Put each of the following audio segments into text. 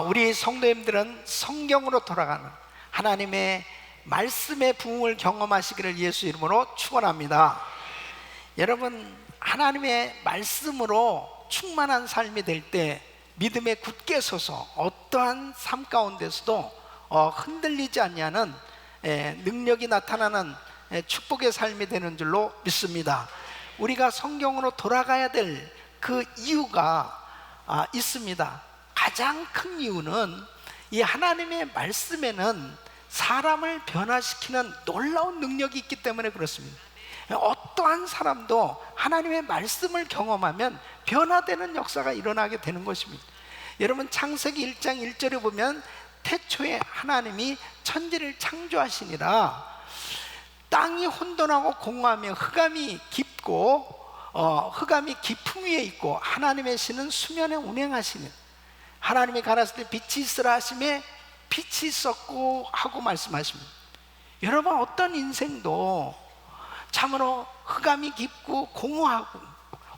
우리 성도님들은 성경으로 돌아가는 하나님의 말씀의 부흥을 경험하시기를 예수 이름으로 축원합니다. 여러분, 하나님의 말씀으로 충만한 삶이 될 때 믿음에 굳게 서서 어떠한 삶 가운데서도 흔들리지 않냐는 능력이 나타나는 축복의 삶이 되는 줄로 믿습니다. 우리가 성경으로 돌아가야 될 그 이유가 있습니다. 가장 큰 이유는 이 하나님의 말씀에는 사람을 변화시키는 놀라운 능력이 있기 때문에 그렇습니다. 어떠한 사람도 하나님의 말씀을 경험하면 변화되는 역사가 일어나게 되는 것입니다. 여러분, 창세기 1장 1절에 보면 태초에 하나님이 천지를 창조하시니라 땅이 혼돈하고 공허하며 흑암이 깊고 흑암이 깊음 위에 있고 하나님의 신은 수면에 운행하시는, 하나님이 가라사대 빛이 있으라 하심에 빛이 있었고 하고 말씀하십니다. 여러분, 어떤 인생도 참으로 흑암이 깊고 공허하고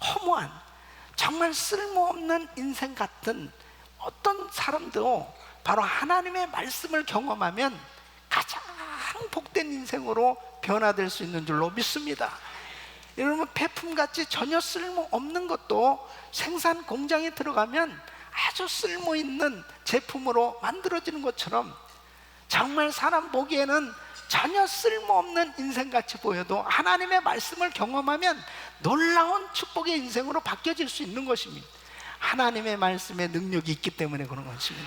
허무한 정말 쓸모없는 인생 같은 어떤 사람도 바로 하나님의 말씀을 경험하면 가장 복된 인생으로 변화될 수 있는 줄로 믿습니다. 여러분, 폐품같이 전혀 쓸모없는 것도 생산 공장에 들어가면 아주 쓸모있는 제품으로 만들어지는 것처럼 정말 사람 보기에는 전혀 쓸모없는 인생같이 보여도 하나님의 말씀을 경험하면 놀라운 축복의 인생으로 바뀌어질 수 있는 것입니다. 하나님의 말씀에 능력이 있기 때문에 그런 것입니다.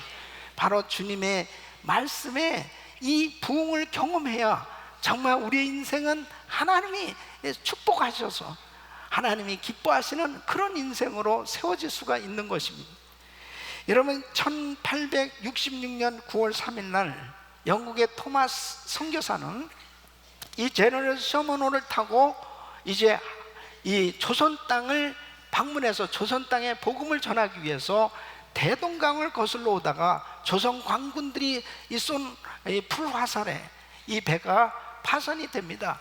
바로 주님의 말씀에 이 부흥을 경험해야 정말 우리의 인생은 하나님이 축복하셔서 하나님이 기뻐하시는 그런 인생으로 세워질 수가 있는 것입니다. 여러분, 1866년 9월 3일 날 영국의 토마스 선교사는 이 제너럴 셔먼호를 타고 이제 이 조선 땅을 방문해서 조선 땅에 복음을 전하기 위해서 대동강을 거슬러 오다가 조선 관군들이 쏜 풀화살에 이 배가 파손이 됩니다.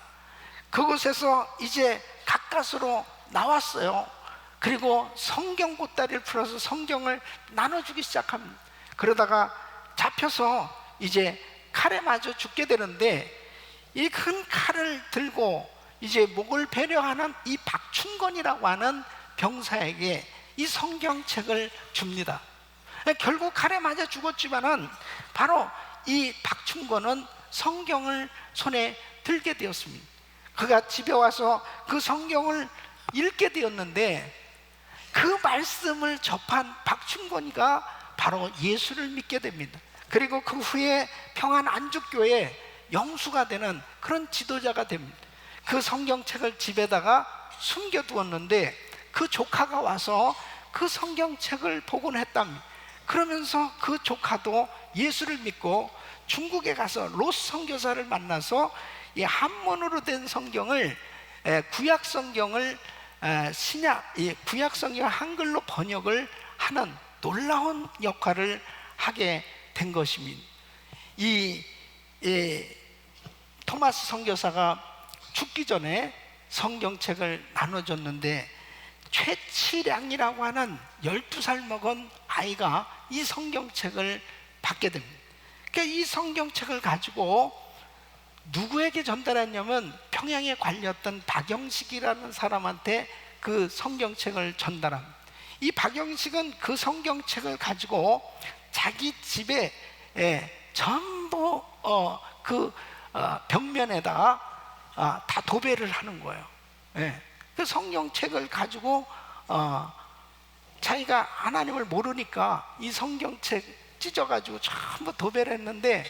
그곳에서 이제 가까스로 나왔어요. 그리고 성경 보따리를 풀어서 성경을 나눠주기 시작합니다. 그러다가 잡혀서 이제 칼에 맞아 죽게 되는데 이 큰 칼을 들고 이제 목을 배려하는 이 박충건이라고 하는 병사에게 이 성경책을 줍니다. 결국 칼에 맞아 죽었지만은 바로 이 박충건은 성경을 손에 들게 되었습니다. 그가 집에 와서 그 성경을 읽게 되었는데 그 말씀을 접한 박충건이가 바로 예수를 믿게 됩니다. 그리고 그 후에 평안안죽교회 영수가 되는 그런 지도자가 됩니다. 그 성경책을 집에다가 숨겨두었는데 그 조카가 와서 그 성경책을 보곤 했답니다. 그러면서 그 조카도 예수를 믿고 중국에 가서 로스 선교사를 만나서 이 한문으로 된 성경을 구약 성경을 구약 성경을 한글로 번역을 하는 놀라운 역할을 하게 된 것입니다. 이 토마스 선교사가 죽기 전에 성경책을 나눠줬는데 최치량이라고 하는 12살 먹은 아이가 이 성경책을 받게 됩니다. 그러니까 이 성경책을 가지고 누구에게 전달했냐면 평양에 관리했던 박영식이라는 사람한테 그 성경책을 전달합니다. 이 박영식은 그 성경책을 가지고 자기 집에 전부 벽면에다가 다 도배를 하는 거예요. 그 성경책을 가지고 자기가 하나님을 모르니까 이 성경책 찢어가지고 전부 도배를 했는데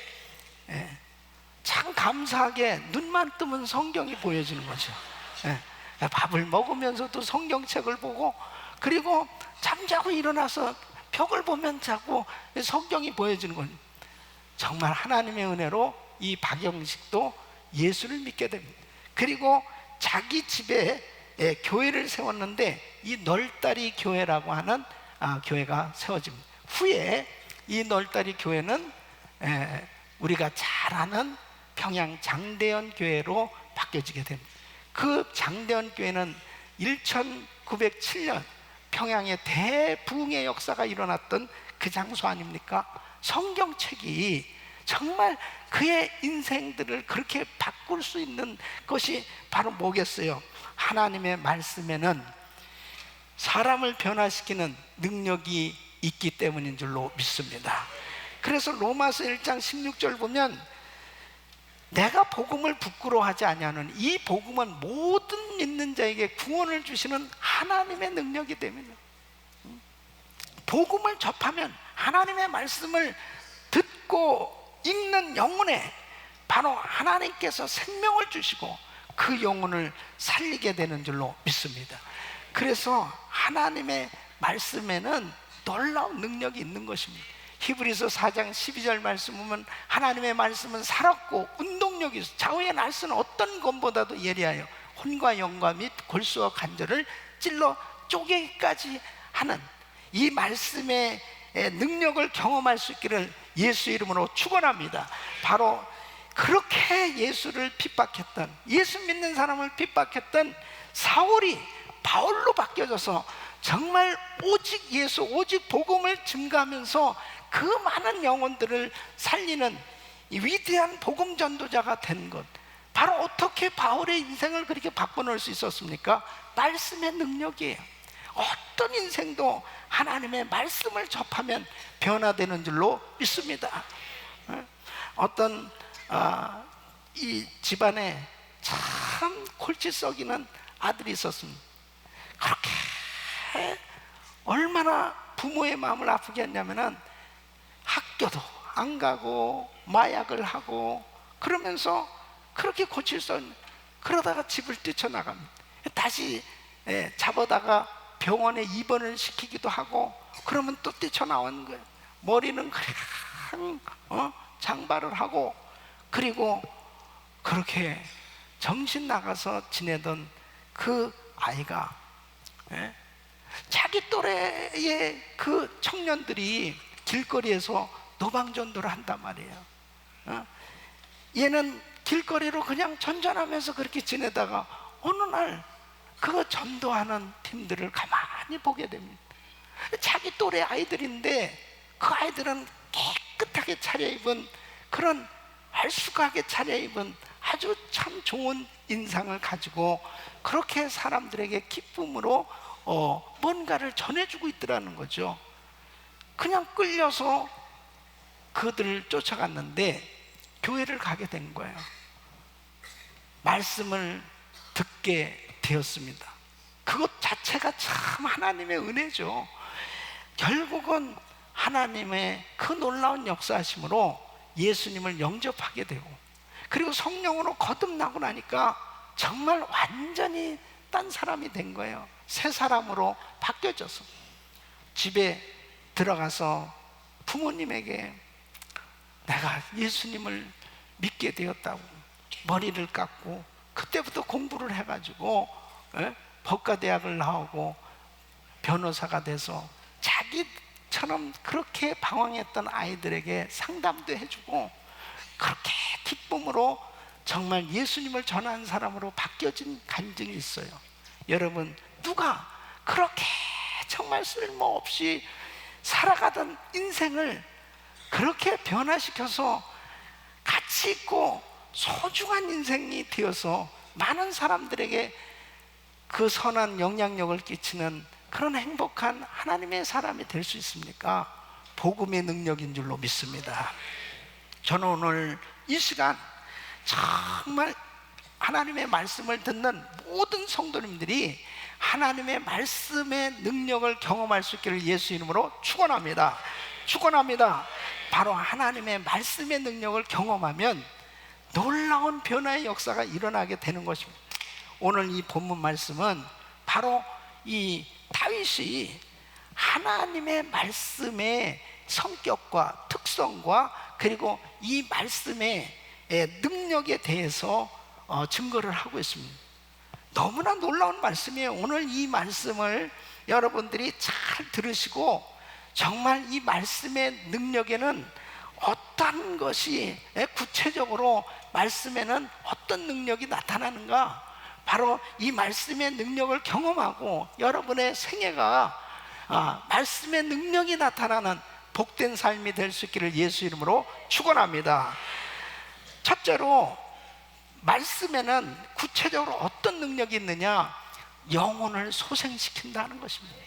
참 감사하게 눈만 뜨면 성경이 보여지는 거죠. 밥을 먹으면서도 성경책을 보고 그리고 잠자고 일어나서 벽을 보면 자꾸 성경이 보여지는 거죠. 정말 하나님의 은혜로 이 박영식도 예수를 믿게 됩니다. 그리고 자기 집에 교회를 세웠는데 이 널다리 교회라고 하는 교회가 세워집니다. 후에 이 널다리 교회는 우리가 잘 아는 평양 장대현 교회로 바뀌어지게 됩니다. 그 장대현 교회는 1907년 평양에 대부흥의 역사가 일어났던 그 장소 아닙니까? 성경책이 정말 그의 인생들을 그렇게 바꿀 수 있는 것이 바로 뭐겠어요? 하나님의 말씀에는 사람을 변화시키는 능력이 있기 때문인 줄로 믿습니다. 그래서 로마서 1장 16절 보면 내가 복음을 부끄러워하지 아니하는 이 복음은 모든 믿는 자에게 구원을 주시는 하나님의 능력이 됩니다. 복음을 접하면 하나님의 말씀을 듣고 읽는 영혼에 바로 하나님께서 생명을 주시고 그 영혼을 살리게 되는 줄로 믿습니다. 그래서 하나님의 말씀에는 놀라운 능력이 있는 것입니다. 히브리서 4장 12절 말씀 보면 하나님의 말씀은 살았고 운동력이 있어 좌우의 날씨는 어떤 것보다도 예리하여 혼과 영과 및 골수와 관절을 찔러 쪼개기까지 하는 이 말씀의 능력을 경험할 수 있기를 예수 이름으로 축원합니다. 바로 그렇게 예수를 핍박했던, 예수 믿는 사람을 핍박했던 사울이 바울로 바뀌어져서 정말 오직 예수, 오직 복음을 증거하면서 그 많은 영혼들을 살리는 이 위대한 복음 전도자가 된 것, 바로 어떻게 바울의 인생을 그렇게 바꿔놓을 수 있었습니까? 말씀의 능력이에요. 어떤 인생도 하나님의 말씀을 접하면 변화되는 줄로 믿습니다. 어떤 이 집안에 참 골치 썩이는 아들이 있었습니다. 그렇게 얼마나 부모의 마음을 아프게 했냐면은 학교도 안 가고 마약을 하고 그러면서 그렇게 고칠 수 없는, 그러다가 집을 뛰쳐나갑니다. 다시 잡아다가 병원에 입원을 시키기도 하고 그러면 또 뛰쳐나오는 거예요. 머리는 그냥 장발을 하고, 그리고 그렇게 정신 나가서 지내던 그 아이가 자기 또래의 그 청년들이 길거리에서 노방전도를 한단 말이에요. 얘는 길거리로 그냥 전전하면서 그렇게 지내다가 어느 날 그 전도하는 팀들을 가만히 보게 됩니다. 자기 또래 아이들인데 그 아이들은 깨끗하게 차려입은, 그런 알쑥하게 차려입은 아주 참 좋은 인상을 가지고 그렇게 사람들에게 기쁨으로 뭔가를 전해주고 있더라는 거죠. 그냥 끌려서 그들을 쫓아갔는데 교회를 가게 된 거예요. 말씀을 듣게 되었습니다. 그것 자체가 참 하나님의 은혜죠. 결국은 하나님의 그 놀라운 역사하심으로 예수님을 영접하게 되고, 그리고 성령으로 거듭나고 나니까 정말 완전히 딴 사람이 된 거예요. 새 사람으로 바뀌어져서 집에 들어가서 부모님에게 내가 예수님을 믿게 되었다고 머리를 깎고, 그때부터 공부를 해가지고 법과대학을 나오고 변호사가 돼서 자기처럼 그렇게 방황했던 아이들에게 상담도 해주고 그렇게 기쁨으로 정말 예수님을 전하는 사람으로 바뀌어진 간증이 있어요. 여러분, 누가 그렇게 정말 쓸모없이 살아가던 인생을 그렇게 변화시켜서 가치 있고 소중한 인생이 되어서 많은 사람들에게 그 선한 영향력을 끼치는 그런 행복한 하나님의 사람이 될 수 있습니까? 복음의 능력인 줄로 믿습니다. 저는 오늘 이 시간 정말 하나님의 말씀을 듣는 모든 성도님들이 하나님의 말씀의 능력을 경험할 수 있기를 예수 이름으로 축원합니다. 축원합니다. 바로 하나님의 말씀의 능력을 경험하면 놀라운 변화의 역사가 일어나게 되는 것입니다. 오늘 이 본문 말씀은 바로 이 다윗이 하나님의 말씀의 성격과 특성과 그리고 이 말씀의 능력에 대해서 증거를 하고 있습니다. 너무나 놀라운 말씀이에요. 오늘 이 말씀을 여러분들이 잘 들으시고 정말 이 말씀의 능력에는 어떤 것이 구체적으로 말씀에는 어떤 능력이 나타나는가, 바로 이 말씀의 능력을 경험하고 여러분의 생애가 말씀의 능력이 나타나는 복된 삶이 될 수 있기를 예수 이름으로 축원합니다. 첫째로, 말씀에는 구체적으로 어떤 능력이 있느냐? 영혼을 소생시킨다는 것입니다.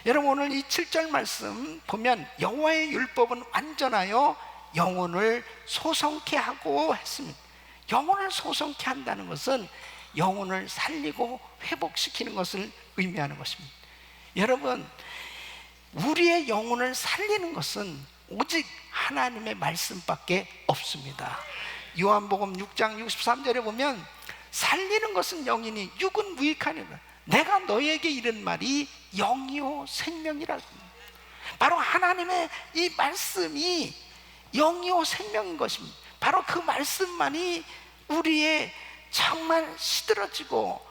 여러분, 오늘 이 7절 말씀 보면 여호와의 율법은 완전하여 영혼을 소성케 하고 했습니다. 영혼을 소성케 한다는 것은 영혼을 살리고 회복시키는 것을 의미하는 것입니다. 여러분, 우리의 영혼을 살리는 것은 오직 하나님의 말씀밖에 없습니다. 요한복음 6장 63절에 보면 살리는 것은 영이니 육은 무익하니라. 내가 너에게 이른 말이 영이요 생명이라. 바로 하나님의 이 말씀이 영이요 생명인 것입니다. 바로 그 말씀만이 우리의 정말 시들어지고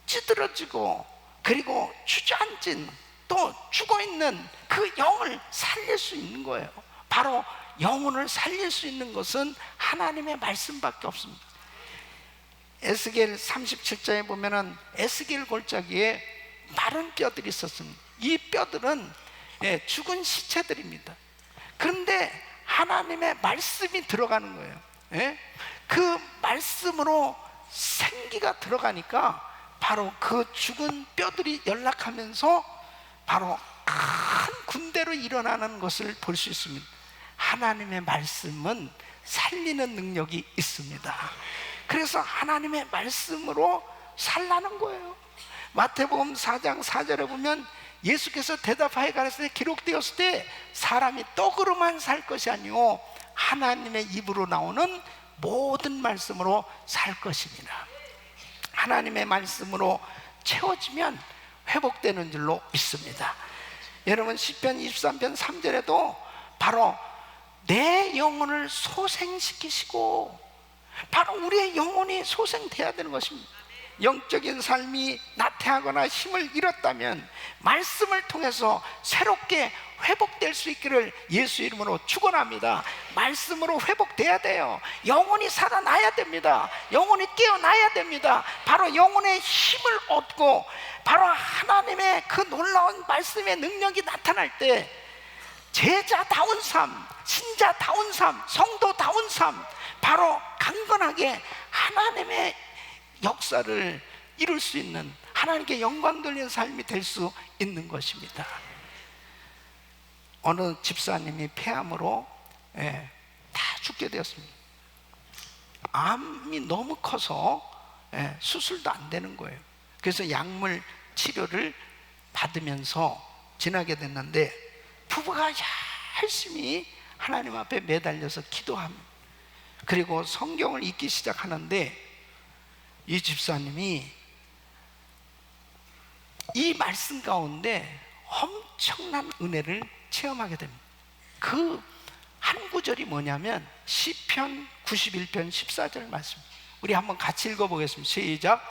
찌들어지고 그리고 주저앉은 또 죽어있는 그 영을 살릴 수 있는 거예요. 바로 영혼을 살릴 수 있는 것은 하나님의 말씀밖에 없습니다. 에스겔 37장에 보면은 에스겔 골짜기에 마른 뼈들이 있었습니다. 이 뼈들은 죽은 시체들입니다. 그런데 하나님의 말씀이 들어가는 거예요. 그 말씀으로 생기가 들어가니까 바로 그 죽은 뼈들이 연락하면서 바로 큰 군대로 일어나는 것을 볼 수 있습니다. 하나님의 말씀은 살리는 능력이 있습니다. 그래서 하나님의 말씀으로 살라는 거예요. 마태복음 4장 4절에 보면 예수께서 대답하여 가라사대 기록되었을 때 사람이 떡으로만 살 것이 아니오 하나님의 입으로 나오는 모든 말씀으로 살 것입니다. 하나님의 말씀으로 채워지면 회복되는 줄로 믿습니다. 여러분, 시편 23편 3절에도 바로 내 영혼을 소생시키시고, 바로 우리의 영혼이 소생돼야 되는 것입니다. 영적인 삶이 나태하거나 힘을 잃었다면 말씀을 통해서 새롭게 회복될 수 있기를 예수 이름으로 축원합니다. 말씀으로 회복돼야 돼요. 영혼이 살아나야 됩니다. 영혼이 깨어나야 됩니다. 바로 영혼의 힘을 얻고 바로 하나님의 그 놀라운 말씀의 능력이 나타날 때 제자다운 삶, 신자다운 삶, 성도다운 삶, 바로 강건하게 하나님의 역사를 이룰 수 있는, 하나님께 영광 돌리는 삶이 될 수 있는 것입니다. 어느 집사님이 폐암으로 다 죽게 되었습니다. 암이 너무 커서 수술도 안 되는 거예요. 그래서 약물 치료를 받으면서 지나게 됐는데, 부부가 열심히 하나님 앞에 매달려서 기도합니다. 그리고 성경을 읽기 시작하는데 이 집사님이 이 말씀 가운데 엄청난 은혜를 체험하게 됩니다. 그 한 구절이 뭐냐면 시편 91편 14절 말씀. 우리 한번 같이 읽어보겠습니다. 시작.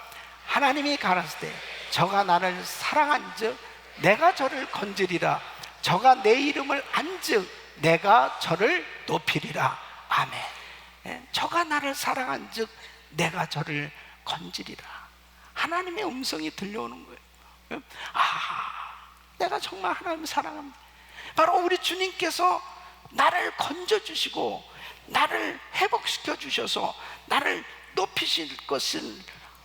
하나님이 가라사대 저가 나를 사랑한즉 내가 저를 건지리라. 저가 내 이름을 안즉 내가 저를 높이리라. 아멘. 저가 나를 사랑한즉 내가 저를 건지리라. 하나님의 음성이 들려오는 거예요. 내가 정말 하나님을 사랑합니다. 바로 우리 주님께서 나를 건져주시고 나를 회복시켜 주셔서 나를 높이실 것을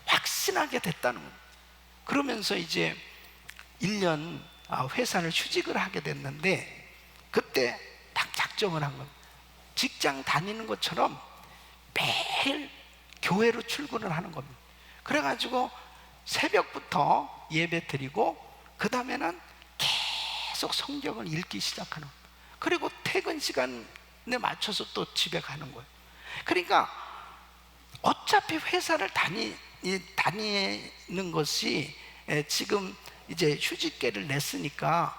확신하게 됐다는 거예요. 그러면서 이제 1년 회사를 휴직을 하게 됐는데, 그때 딱 작정을 한 겁니다. 직장 다니는 것처럼 매일 교회로 출근을 하는 겁니다. 그래가지고 새벽부터 예배 드리고 그 다음에는 계속 성경을 읽기 시작하는 거예요. 그리고 퇴근 시간에 맞춰서 또 집에 가는 거예요. 그러니까 어차피 회사를 다니는 것이 지금 이제 휴직계를 냈으니까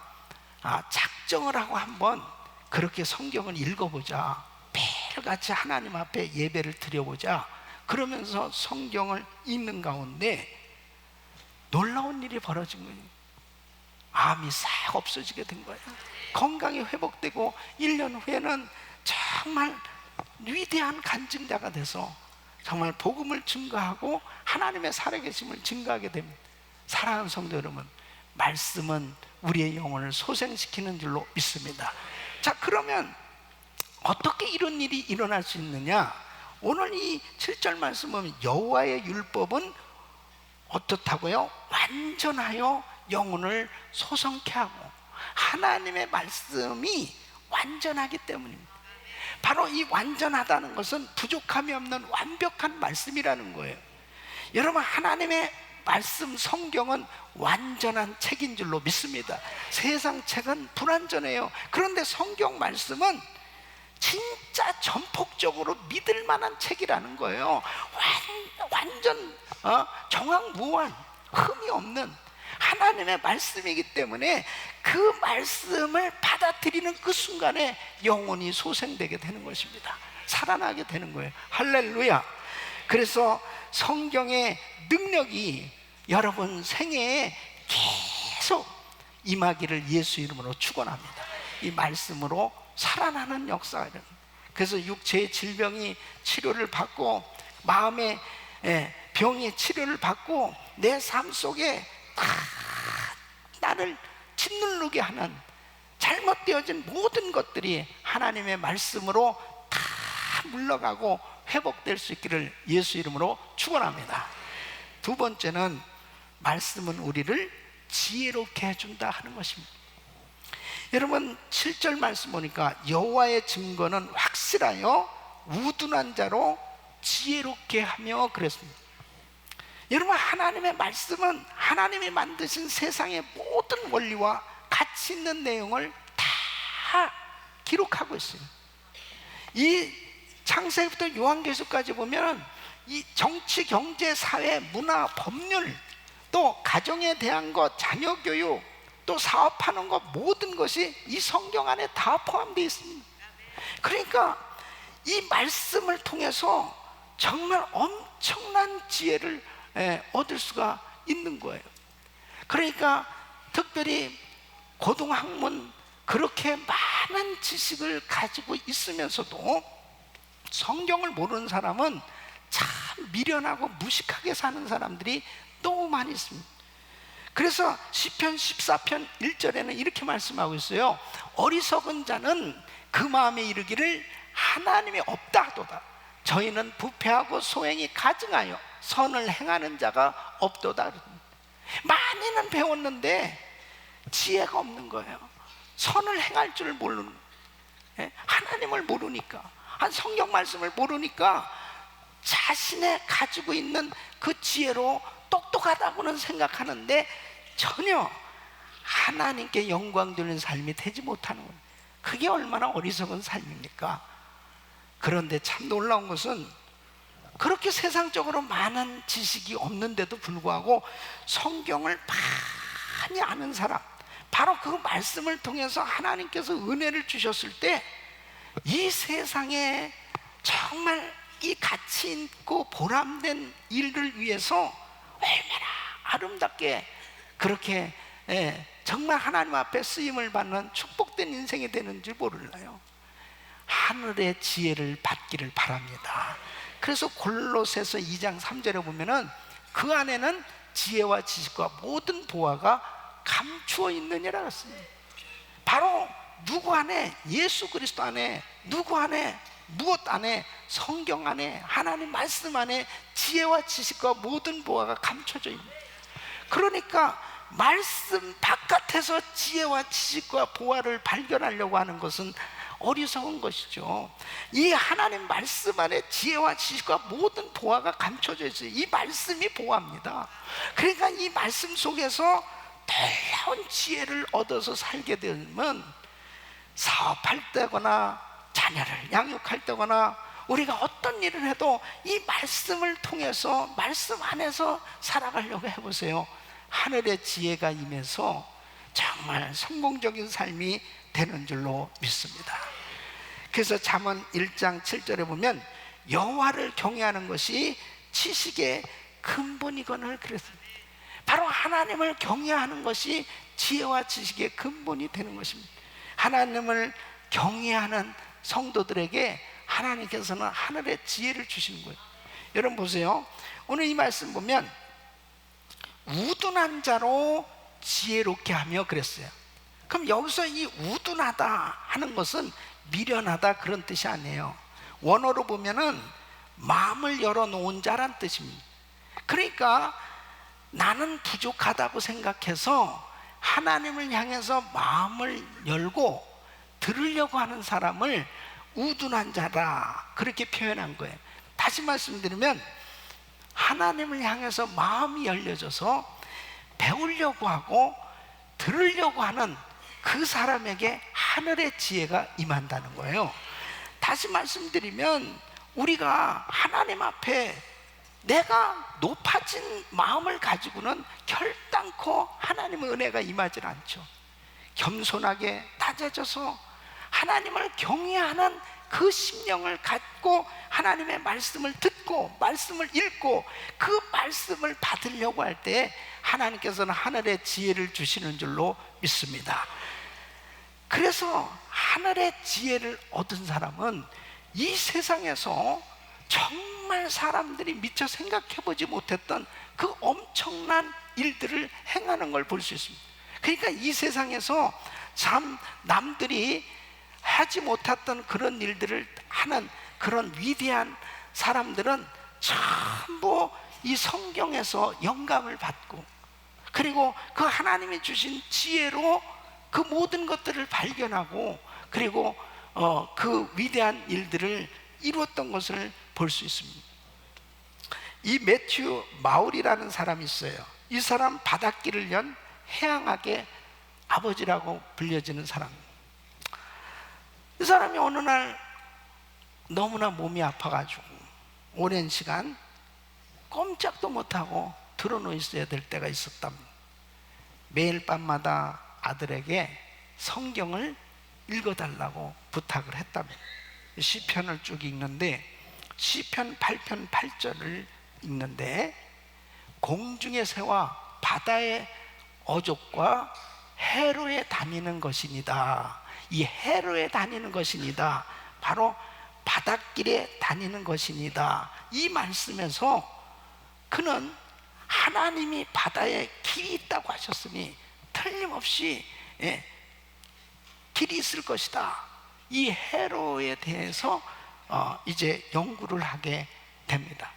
작정을 하고 한번 그렇게 성경을 읽어보자. 매일같이 하나님 앞에 예배를 드려보자. 그러면서 성경을 읽는 가운데 놀라운 일이 벌어진 거예요. 암이 싹 없어지게 된 거예요. 건강이 회복되고 1년 후에는 정말 위대한 간증자가 돼서 정말 복음을 증거하고 하나님의 살아계심을 증거하게 됩니다. 사랑하는 성도 여러분, 말씀은 우리의 영혼을 소생시키는 줄로 믿습니다. 자, 자, 그러면 어떻게 이런 일이 일어날 수 있느냐? 오늘 이 7절 말씀 보면 여호와의 율법은 어떻다고요? 완전하여 영혼을 소성케 하고, 하나님의 말씀이 완전하기 때문입니다. 바로 이 완전하다는 것은 부족함이 없는 완벽한 말씀이라는 거예요. 여러분, 하나님의 말씀 성경은 완전한 책인 줄로 믿습니다. 세상 책은 불완전해요. 그런데 성경 말씀은 진짜 전폭적으로 믿을 만한 책이라는 거예요. 완전 정확무한, 흠이 없는 하나님의 말씀이기 때문에 그 말씀을 받아들이는 그 순간에 영혼이 소생되게 되는 것입니다. 살아나게 되는 거예요. 할렐루야. 그래서 성경의 능력이 여러분 생애에 계속 임하기를 예수 이름으로 축원합니다. 이 말씀으로 살아나는 역사가 일어납니다. 그래서 육체의 질병이 치료를 받고, 마음의 병이 치료를 받고, 내 삶 속에 다 나를 짓누르게 하는 잘못되어진 모든 것들이 하나님의 말씀으로 다 물러가고 회복될 수 있기를 예수 이름으로 축원합니다. 두 번째는 말씀은 우리를 지혜롭게 해준다 하는 것입니다. 여러분, 7절 말씀 보니까 여호와의 증거는 확실하여 우둔한 자로 지혜롭게 하며 그랬습니다. 여러분, 하나님의 말씀은 하나님이 만드신 세상의 모든 원리와 가치 있는 내용을 다 기록하고 있어요. 이 창세기부터 요한계시까지 보면 이 정치, 경제, 사회, 문화, 법률, 또 가정에 대한 것, 자녀 교육, 또 사업하는 것, 모든 것이 이 성경 안에 다 포함되어 있습니다. 그러니까 이 말씀을 통해서 정말 엄청난 지혜를 얻을 수가 있는 거예요. 그러니까 특별히 고등학문, 그렇게 많은 지식을 가지고 있으면서도 성경을 모르는 사람은 참 미련하고 무식하게 사는 사람들이 너무 많이 있습니다. 그래서 시편 14편 1절에는 이렇게 말씀하고 있어요. 어리석은 자는 그 마음에 이르기를 하나님이 없다 하도다. 저희는 부패하고 소행이 가증하여 선을 행하는 자가 없도다. 많이는 배웠는데 지혜가 없는 거예요. 선을 행할 줄 모르는, 하나님을 모르니까, 한 성경 말씀을 모르니까 자신의 가지고 있는 그 지혜로 똑똑하다고는 생각하는데 전혀 하나님께 영광 돌리는 삶이 되지 못하는 거예요. 그게 얼마나 어리석은 삶입니까? 그런데 참 놀라운 것은 그렇게 세상적으로 많은 지식이 없는데도 불구하고 성경을 많이 아는 사람, 바로 그 말씀을 통해서 하나님께서 은혜를 주셨을 때 이 세상에 정말 이 가치 있고 보람된 일을 위해서 얼마나 아름답게 그렇게 정말 하나님 앞에 쓰임을 받는 축복된 인생이 되는 줄 모를까요? 하늘의 지혜를 받기를 바랍니다. 그래서 골로새서 2장 3절에 보면은 그 안에는 지혜와 지식과 모든 보화가 감추어 있느니라 했습니다. 바로 누구 안에? 예수 그리스도 안에. 누구 안에? 무엇 안에? 성경 안에, 하나님 말씀 안에 지혜와 지식과 모든 보화가 감춰져 있는. 그러니까 말씀 바깥에서 지혜와 지식과 보화를 발견하려고 하는 것은 어리석은 것이죠. 이 하나님 말씀 안에 지혜와 지식과 모든 보화가 감춰져 있어요. 이 말씀이 보화입니다. 그러니까 이 말씀 속에서 놀라운 지혜를 얻어서 살게 되면 사업할 때거나 자녀를 양육할 때거나 우리가 어떤 일을 해도 이 말씀을 통해서, 말씀 안에서 살아가려고 해보세요. 하늘의 지혜가 임해서 정말 성공적인 삶이 되는 줄로 믿습니다. 그래서 잠언 1장 7절에 보면 여호와를 경외하는 것이 지식의 근본이거늘 그랬습니다. 바로 하나님을 경외하는 것이 지혜와 지식의 근본이 되는 것입니다. 하나님을 경외하는 성도들에게 하나님께서는 하늘의 지혜를 주시는 거예요. 여러분 보세요. 오늘 이 말씀 보면 우둔한 자로 지혜롭게 하며 그랬어요. 그럼 여기서 이 우둔하다 하는 것은 미련하다 그런 뜻이 아니에요. 원어로 보면은 마음을 열어놓은 자란 뜻입니다. 그러니까 나는 부족하다고 생각해서 하나님을 향해서 마음을 열고 들으려고 하는 사람을 우둔한 자라 그렇게 표현한 거예요. 다시 말씀드리면 하나님을 향해서 마음이 열려져서 배우려고 하고 들으려고 하는 그 사람에게 하늘의 지혜가 임한다는 거예요. 다시 말씀드리면 우리가 하나님 앞에 내가 높아진 마음을 가지고는 결단코 하나님의 은혜가 임하지 않죠. 겸손하게 낮아져서 하나님을 경외하는 그 심령을 갖고 하나님의 말씀을 듣고 말씀을 읽고 그 말씀을 받으려고 할 때 하나님께서는 하늘의 지혜를 주시는 줄로 믿습니다. 그래서 하늘의 지혜를 얻은 사람은 이 세상에서 정말 사람들이 미처 생각해보지 못했던 그 엄청난 일들을 행하는 걸 볼 수 있습니다. 그러니까 이 세상에서 참 남들이 하지 못했던 그런 일들을 하는 그런 위대한 사람들은 전부 이 성경에서 영감을 받고 그리고 그 하나님이 주신 지혜로 그 모든 것들을 발견하고 그리고 그 위대한 일들을 이루었던 것을 볼 수 있습니다. 이 매튜 마울이라는 사람이 있어요. 이 사람 바닷길을 연 해양학의 아버지라고 불려지는 사람. 이 사람이 어느 날 너무나 몸이 아파가지고 오랜 시간 꼼짝도 못하고 드러누워 있어야 될 때가 있었답니다. 매일 밤마다 아들에게 성경을 읽어달라고 부탁을 했답니다. 시편을 쭉 읽는데 시편 8편 8절을 읽는데 공중의 새와 바다의 어족과 해로에 다니는 것이니다. 이 해로에 다니는 것이니다. 바로 바닷길에 다니는 것이니다. 이 말씀에서 그는 하나님이 바다에 길이 있다고 하셨으니 틀림없이 길이 있을 것이다. 이 해로에 대해서 이제 연구를 하게 됩니다.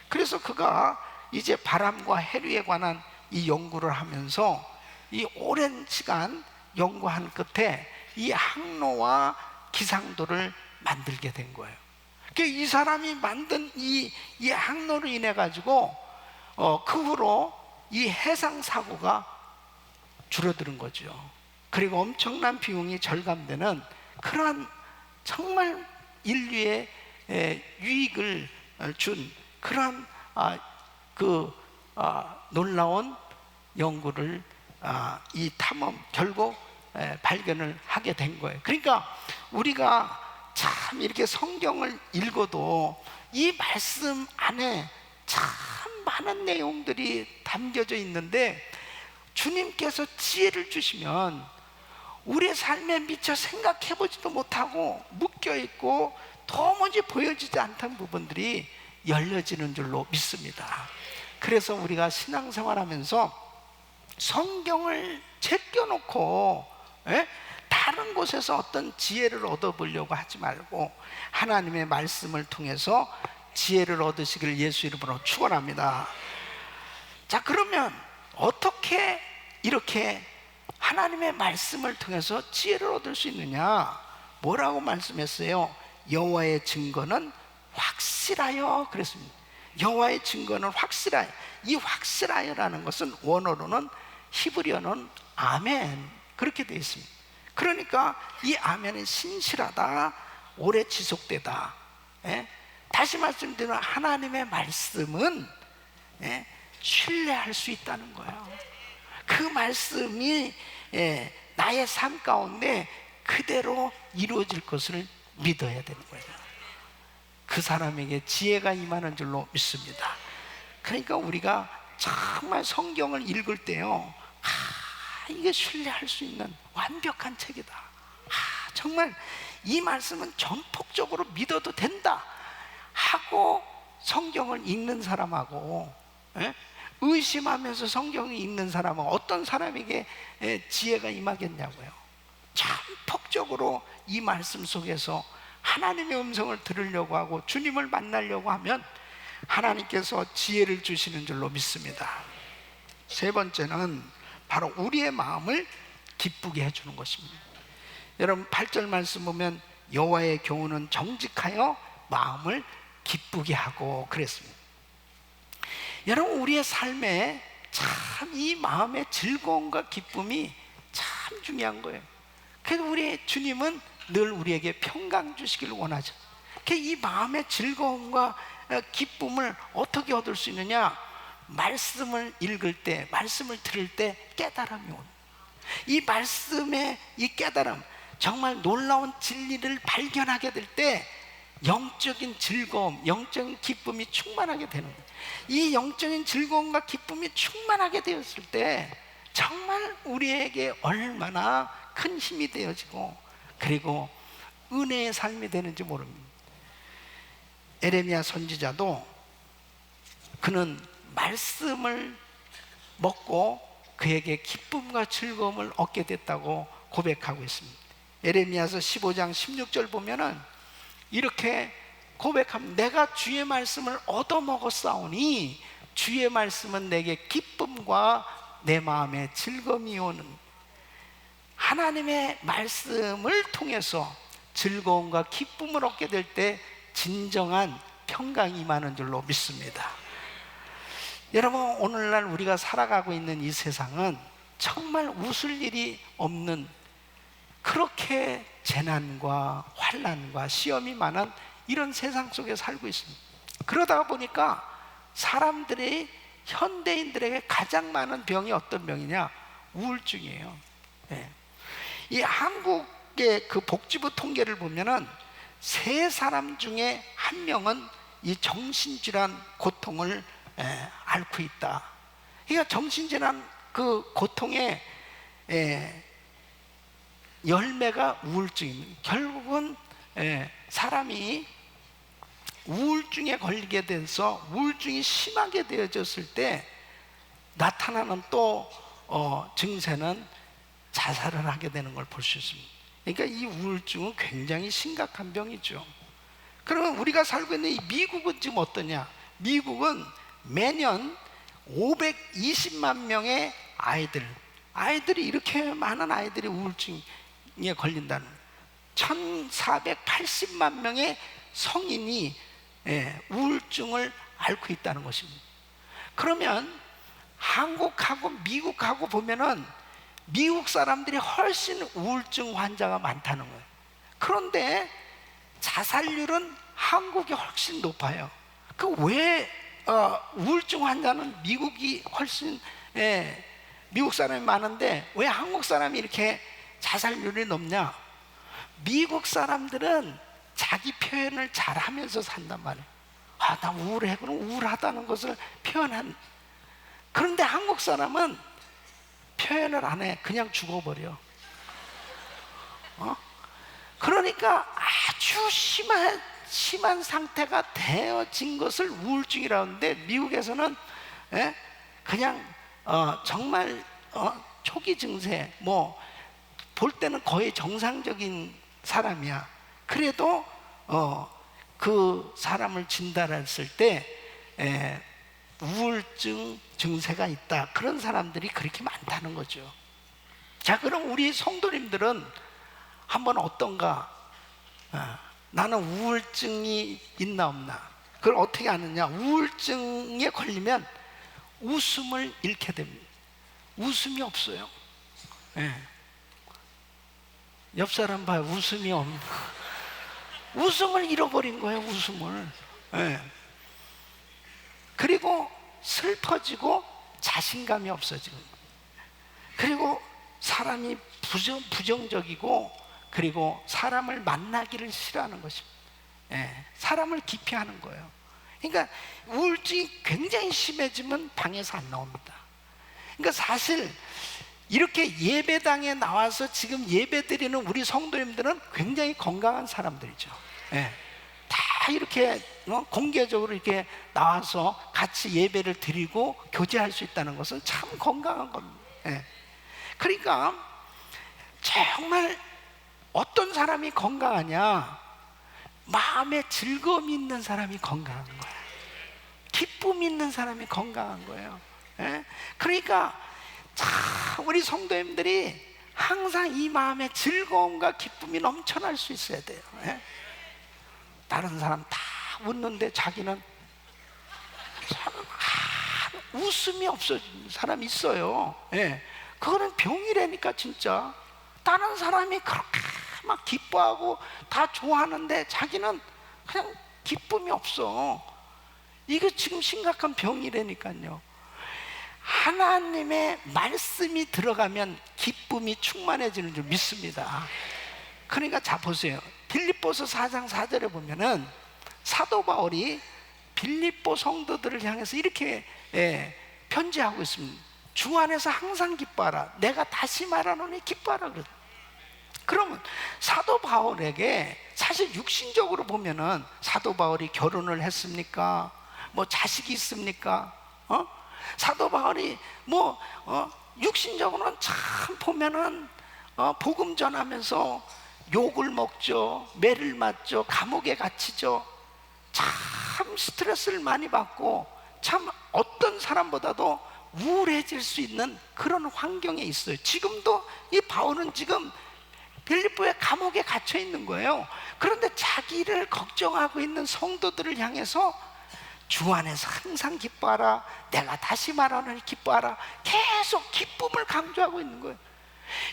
그래서 그가 이제 바람과 해류에 관한 이 연구를 하면서 이 오랜 시간 연구한 끝에 이 항로와 기상도를 만들게 된 거예요. 이 사람이 만든 이 항로로 인해 가지고 그 후로 이 해상 사고가 줄어드는 거죠. 그리고 엄청난 비용이 절감되는 그러한 정말 인류의 유익을 준 그러한 놀라운 연구를 이 탐험 결국 발견을 하게 된 거예요. 그러니까 우리가 참 이렇게 성경을 읽어도 이 말씀 안에 참 많은 내용들이 담겨져 있는데 주님께서 지혜를 주시면 우리의 삶에 미처 생각해보지도 못하고 묶여있고 도무지 보여지지 않던 부분들이 열려지는 줄로 믿습니다. 그래서 우리가 신앙생활하면서 성경을 제껴놓고 다른 곳에서 어떤 지혜를 얻어보려고 하지 말고 하나님의 말씀을 통해서 지혜를 얻으시기를 예수 이름으로 축원합니다. 자, 그러면 어떻게 이렇게 하나님의 말씀을 통해서 지혜를 얻을 수 있느냐? 뭐라고 말씀했어요? 여호와의 증거는 확실하여 그랬습니다. 여호와의 증거는 확실하여. 이 확실하여라는 것은 원어로는 히브리어는 아멘 그렇게 되어 있습니다. 그러니까 이 아멘은 신실하다, 오래 지속되다. 다시 말씀드리면 하나님의 말씀은 신뢰할 수 있다는 거예요. 그 말씀이 나의 삶 가운데 그대로 이루어질 것을 믿어야 되는 거예요. 그 사람에게 지혜가 임하는 줄로 믿습니다. 그러니까 우리가 정말 성경을 읽을 때요, 이게 신뢰할 수 있는 완벽한 책이다. 정말 이 말씀은 전폭적으로 믿어도 된다 하고 성경을 읽는 사람하고 의심하면서 성경이 읽는 사람은 어떤 사람에게 지혜가 임하겠냐고요. 전폭적으로 이 말씀 속에서 하나님의 음성을 들으려고 하고 주님을 만나려고 하면 하나님께서 지혜를 주시는 줄로 믿습니다. 세 번째는 바로 우리의 마음을 기쁘게 해주는 것입니다. 여러분 8절 말씀 보면 여호와의 교훈은 정직하여 마음을 기쁘게 하고 그랬습니다. 여러분 우리의 삶에 참 이 마음의 즐거움과 기쁨이 참 중요한 거예요. 그래서 우리 주님은 늘 우리에게 평강 주시기를 원하죠. 이 마음의 즐거움과 기쁨을 어떻게 얻을 수 있느냐? 말씀을 읽을 때, 말씀을 들을 때 깨달음이 옵니다. 이 말씀의 이 깨달음, 정말 놀라운 진리를 발견하게 될 때 영적인 즐거움, 영적인 기쁨이 충만하게 되는 거예요. 이 영적인 즐거움과 기쁨이 충만하게 되었을 때 정말 우리에게 얼마나 큰 힘이 되어지고 그리고 은혜의 삶이 되는지 모릅니다. 에레미야 선지자도 그는 말씀을 먹고 그에게 기쁨과 즐거움을 얻게 됐다고 고백하고 있습니다. 에레미야서 15장 16절 보면은 이렇게 고백합니다. 내가 주의 말씀을 얻어먹었사오니 주의 말씀은 내게 기쁨과 내 마음에 즐거움이 오는. 하나님의 말씀을 통해서 즐거움과 기쁨을 얻게 될 때 진정한 평강이 임하는 줄로 믿습니다. 여러분 오늘날 우리가 살아가고 있는 이 세상은 정말 웃을 일이 없는 그렇게 재난과 환난과 시험이 많은 이런 세상 속에 살고 있습니다. 그러다 보니까 사람들이 현대인들에게 가장 많은 병이 어떤 병이냐? 우울증이에요. 네. 이 한국의 그 복지부 통계를 보면은 3사람 중에 1명은 이 정신질환 고통을 앓고 있다. 그러니까 정신질환 그 고통의 열매가 우울증입니다. 결국은 사람이 우울증에 걸리게 돼서 우울증이 심하게 되어졌을 때 나타나는 또 증세는 자살을 하게 되는 걸 볼 수 있습니다. 그러니까 이 우울증은 굉장히 심각한 병이죠. 그러면 우리가 살고 있는 이 미국은 지금 어떠냐? 미국은 매년 520만 명의 아이들이 이렇게 많은 아이들이 우울증에 걸린다는 1480만 명의 성인이 우울증을 앓고 있다는 것입니다. 그러면 한국하고 미국하고 보면은 미국 사람들이 훨씬 우울증 환자가 많다는 거예요. 그런데 자살률은 한국이 훨씬 높아요. 그 왜 우울증 환자는 미국이 훨씬 미국 사람이 많은데 왜 한국 사람이 이렇게 자살률이 높냐? 미국 사람들은 자기 표현을 잘하면서 산단 말이에요. 나 우울해. 그럼 우울하다는 것을 표현한. 그런데 한국 사람은 표현을 안 해. 그냥 죽어버려. 그러니까 아주 심한 상태가 되어진 것을 우울증이라고 하는데 미국에서는 그냥 정말 초기 증세 볼 때는 거의 정상적인 사람이야. 그래도 그 사람을 진단했을 때 우울증 증세가 있다. 그런 사람들이 그렇게 많다는 거죠. 자, 그럼 우리 성도님들은 한번 어떤가? 나는 우울증이 있나 없나? 그걸 어떻게 아느냐? 우울증에 걸리면 웃음을 잃게 됩니다. 웃음이 없어요. 옆 사람 봐요. 웃음이 없는. 웃음을 잃어버린 거예요. 웃음을. 그리고 슬퍼지고 자신감이 없어지고, 그리고 사람이 부정적이고, 그리고 사람을 만나기를 싫어하는 것입니다. 사람을 기피하는 거예요. 그러니까 우울증이 굉장히 심해지면 방에서 안 나옵니다. 그러니까 사실 이렇게 예배당에 나와서 지금 예배 드리는 우리 성도님들은 굉장히 건강한 사람들이죠. 다 이렇게 공개적으로 이렇게 나와서 같이 예배를 드리고 교제할 수 있다는 것은 참 건강한 겁니다. 예. 그러니까 정말 어떤 사람이 건강하냐? 마음에 즐거움이 있는 사람이 건강한 거야. 기쁨이 있는 사람이 건강한 거예요. 예? 그러니까 참 우리 성도님들이 항상 이 마음에 즐거움과 기쁨이 넘쳐날 수 있어야 돼요. 예? 다른 사람 다 웃는데 자기는 웃음이 없어지는 사람이 있어요. 예. 그거는 병이라니까. 진짜 다른 사람이 그렇게 막 기뻐하고 다 좋아하는데 자기는 그냥 기쁨이 없어. 이게 지금 심각한 병이라니까요. 하나님의 말씀이 들어가면 기쁨이 충만해지는 줄 믿습니다. 그러니까 자 보세요. 빌립보서 4장 4절에 보면은 사도 바울이 빌립보 성도들을 향해서 이렇게 편지하고 있습니다. 주 안에서 항상 기뻐하라. 내가 다시 말하노니 기뻐하라. 그러면 사도 바울에게 사실 육신적으로 보면은 사도 바울이 결혼을 했습니까? 뭐 자식이 있습니까? 사도 바울이 육신적으로는 참 보면은 복음 전하면서 욕을 먹죠, 매를 맞죠, 감옥에 갇히죠. 참 스트레스를 많이 받고 참 어떤 사람보다도 우울해질 수 있는 그런 환경에 있어요. 지금도 이 바울은 지금 빌립보의 감옥에 갇혀 있는 거예요. 그런데 자기를 걱정하고 있는 성도들을 향해서 주 안에서 항상 기뻐하라. 내가 다시 말하노니 기뻐하라. 계속 기쁨을 강조하고 있는 거예요.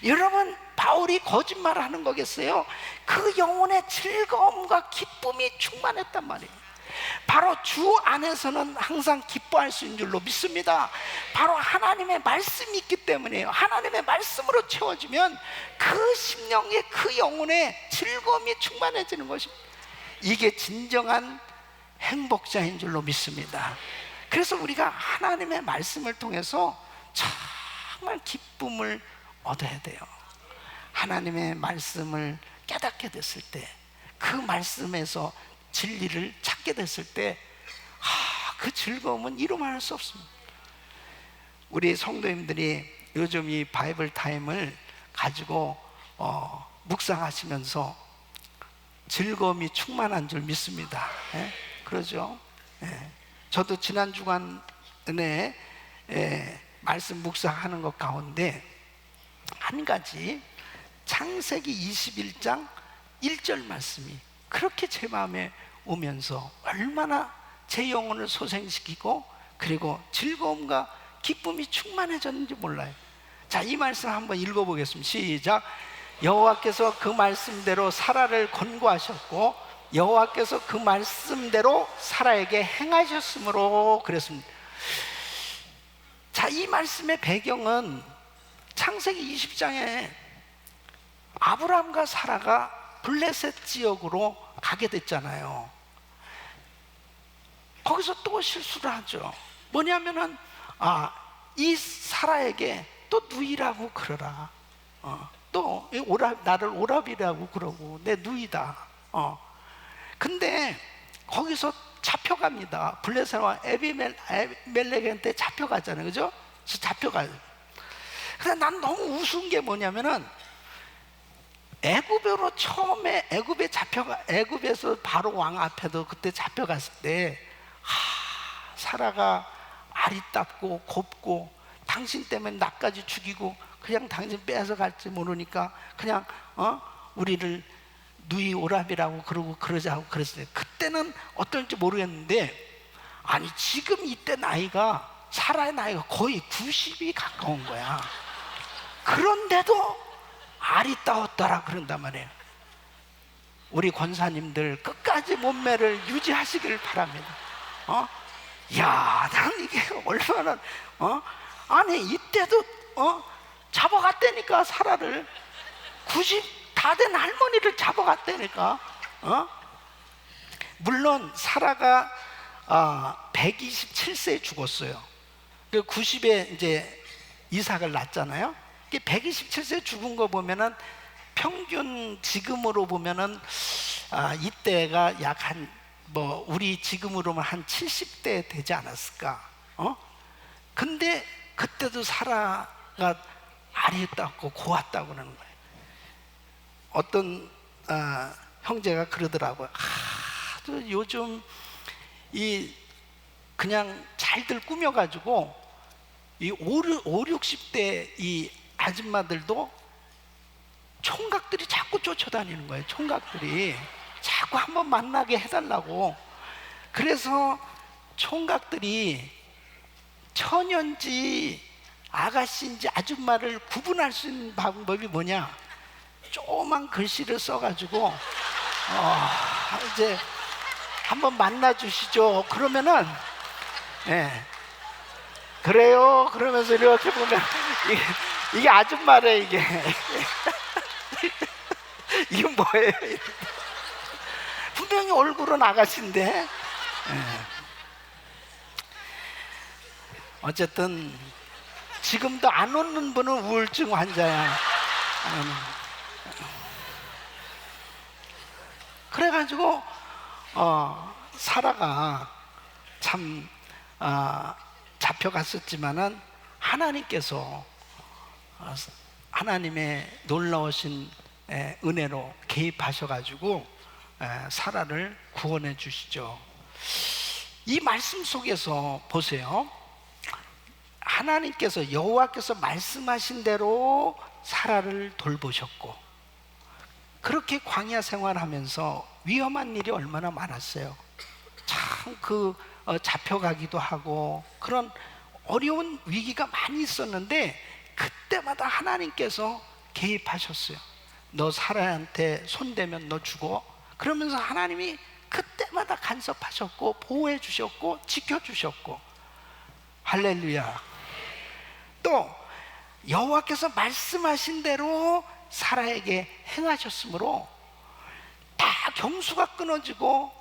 여러분, 바울이 거짓말하는 거겠어요? 그 영혼의 즐거움과 기쁨이 충만했단 말이에요. 바로 주 안에서는 항상 기뻐할 수 있는 줄로 믿습니다. 바로 하나님의 말씀이 있기 때문이에요. 하나님의 말씀으로 채워지면 그 심령의 그 영혼의 즐거움이 충만해지는 것입니다. 이게 진정한 행복자인 줄로 믿습니다. 그래서 우리가 하나님의 말씀을 통해서 정말 기쁨을 얻어야 돼요. 하나님의 말씀을 깨닫게 됐을 때, 그 말씀에서 진리를 찾게 됐을 때, 그 즐거움은 이루 말할 수 없습니다. 우리 성도님들이 요즘 이 바이블 타임을 가지고 묵상하시면서 즐거움이 충만한 줄 믿습니다. 예? 그러죠? 예. 저도 지난 주간에 말씀 묵상하는 것 가운데 한 가지 창세기 21장 1절 말씀이 그렇게 제 마음에 오면서 얼마나 제 영혼을 소생시키고 그리고 즐거움과 기쁨이 충만해졌는지 몰라요. 자, 이 말씀 한번 읽어보겠습니다. 시작. 여호와께서 그 말씀대로 사라를 권고하셨고 여호와께서 그 말씀대로 사라에게 행하셨으므로 그랬습니다. 자, 이 말씀의 배경은 창세기 20장에 아브라함과 사라가 블레셋 지역으로 가게 됐잖아요. 거기서 또 실수를 하죠. 뭐냐면은 이 사라에게 또 누이라고 그러라. 또 나를 오라비라고 그러고 내 누이다. 근데 거기서 잡혀갑니다. 블레셋과 에비멜렉한테 잡혀가잖아요. 그죠? 그래서 잡혀가요. 근데 난 너무 우스운 게 뭐냐면은 애굽으로 처음에 애굽에서 바로 왕 앞에도 그때 잡혀갔을 때 사라가 아리답고 곱고 당신 때문에 나까지 죽이고 그냥 당신 뺏어갈지 모르니까 그냥 우리를 누이 오라비라고 그러고 그러자고 그랬어요. 그때는 어떨지 모르겠는데 아니 지금 이때 나이가 사라의 나이가 거의 90이 가까운 거야. 그런데도 아리따웠더라 그런단 말이에요. 우리 권사님들 끝까지 몸매를 유지하시길 바랍니다. 야, 난 이게 얼마나 아니 이때도 잡아갔다니까. 사라를 90 다 된 할머니를 잡아갔다니까. 물론 사라가 127세에 죽었어요. 90에 이제 이삭을 낳았잖아요. 127세 죽은 거 보면은 평균 지금으로 보면은 이때가 약 한 뭐 우리 지금으로만 한 70대 되지 않았을까? 근데 그때도 사라가 아리했다고 고왔다고 그러는 거예요. 어떤 형제가 그러더라고요. 요즘 이 그냥 잘들 꾸며가지고 이 60대 이 아줌마들도 총각들이 자꾸 쫓아다니는 거예요. 총각들이 자꾸 한번 만나게 해달라고. 그래서 총각들이 처녀인지 아가씨인지 아줌마를 구분할 수 있는 방법이 뭐냐? 조그만 글씨를 써가지고 이제 한번 만나주시죠. 그러면은 그래요. 그러면서 이렇게 보면 이게 아줌마래 이게. 이게 뭐예요? 분명히 얼굴은 아가씨인데. 어쨌든 지금도 안 웃는 분은 우울증 환자야. 그래가지고 사라가 참 잡혀갔었지만은 하나님께서 하나님의 놀라우신 은혜로 개입하셔가지고 사라를 구원해 주시죠. 이 말씀 속에서 보세요. 하나님께서 여호와께서 말씀하신 대로 사라를 돌보셨고, 그렇게 광야 생활하면서 위험한 일이 얼마나 많았어요. 참 잡혀가기도 하고 그런 어려운 위기가 많이 있었는데 그때마다 하나님께서 개입하셨어요. 너 사라한테 손대면 너 죽어. 그러면서 하나님이 그때마다 간섭하셨고 보호해 주셨고 지켜주셨고. 할렐루야. 또 여호와께서 말씀하신 대로 사라에게 행하셨으므로 다 경수가 끊어지고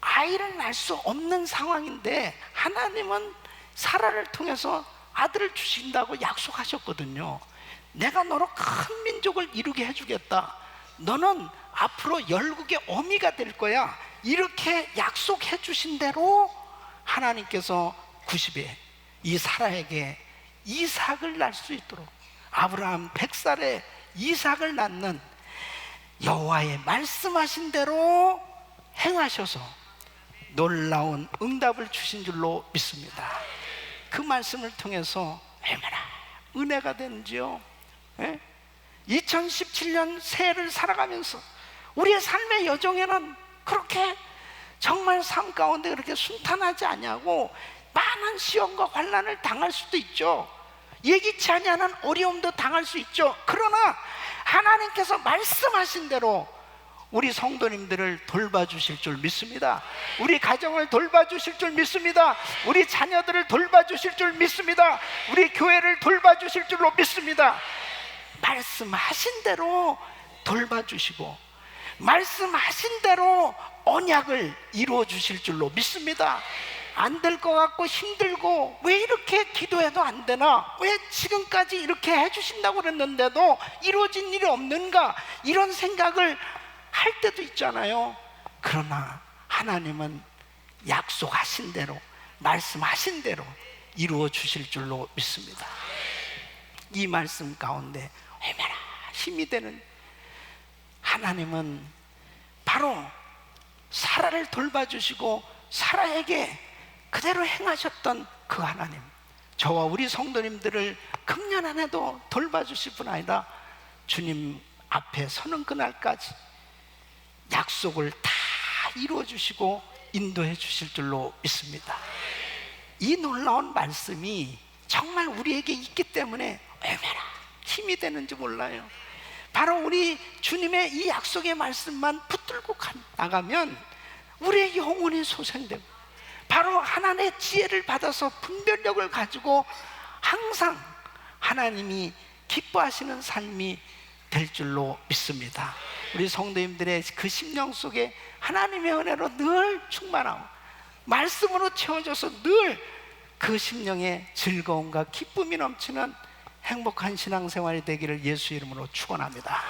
아이를 낳을 수 없는 상황인데 하나님은 사라를 통해서 아들을 주신다고 약속하셨거든요. 내가 너로 큰 민족을 이루게 해주겠다. 너는 앞으로 열국의 어미가 될 거야. 이렇게 약속해 주신 대로 하나님께서 90에 이 사라에게 이삭을 낳을 수 있도록, 아브라함 100살에 이삭을 낳는 여호와의 말씀하신 대로 행하셔서 놀라운 응답을 주신 줄로 믿습니다. 그 말씀을 통해서 얼마나 은혜가 되는지요. 2017년 새해를 살아가면서 우리의 삶의 여정에는 그렇게 정말 삶 가운데 그렇게 순탄하지 않냐고 많은 시험과 환난을 당할 수도 있죠. 예기치 아니하는 어려움도 당할 수 있죠. 그러나 하나님께서 말씀하신 대로 우리 성도님들을 돌봐주실 줄 믿습니다. 우리 가정을 돌봐주실 줄 믿습니다. 우리 자녀들을 돌봐주실 줄 믿습니다. 우리 교회를 돌봐주실 줄로 믿습니다. 말씀하신 대로 돌봐주시고 말씀하신 대로 언약을 이루어 주실 줄로 믿습니다. 안 될 것 같고 힘들고 왜 이렇게 기도해도 안 되나? 왜 지금까지 이렇게 해주신다고 그랬는데도 이루어진 일이 없는가? 이런 생각을 할 때도 있잖아요. 그러나 하나님은 약속하신 대로 말씀하신 대로 이루어 주실 줄로 믿습니다. 이 말씀 가운데 얼마나 힘이 되는, 하나님은 바로 사라를 돌봐주시고 사라에게 그대로 행하셨던 그 하나님, 저와 우리 성도님들을 금년 안에도 돌봐주실 뿐 아니라 주님 앞에 서는 그날까지 약속을 다 이루어 주시고 인도해 주실 줄로 믿습니다. 이 놀라운 말씀이 정말 우리에게 있기 때문에 얼마나 힘이 되는지 몰라요. 바로 우리 주님의 이 약속의 말씀만 붙들고 나가면 우리의 영혼이 소생되고 바로 하나님의 지혜를 받아서 분별력을 가지고 항상 하나님이 기뻐하시는 삶이 될 줄로 믿습니다. 우리 성도님들의 그 심령 속에 하나님의 은혜로 늘 충만하고 말씀으로 채워져서 늘 그 심령에 즐거움과 기쁨이 넘치는 행복한 신앙생활이 되기를 예수 이름으로 축원합니다.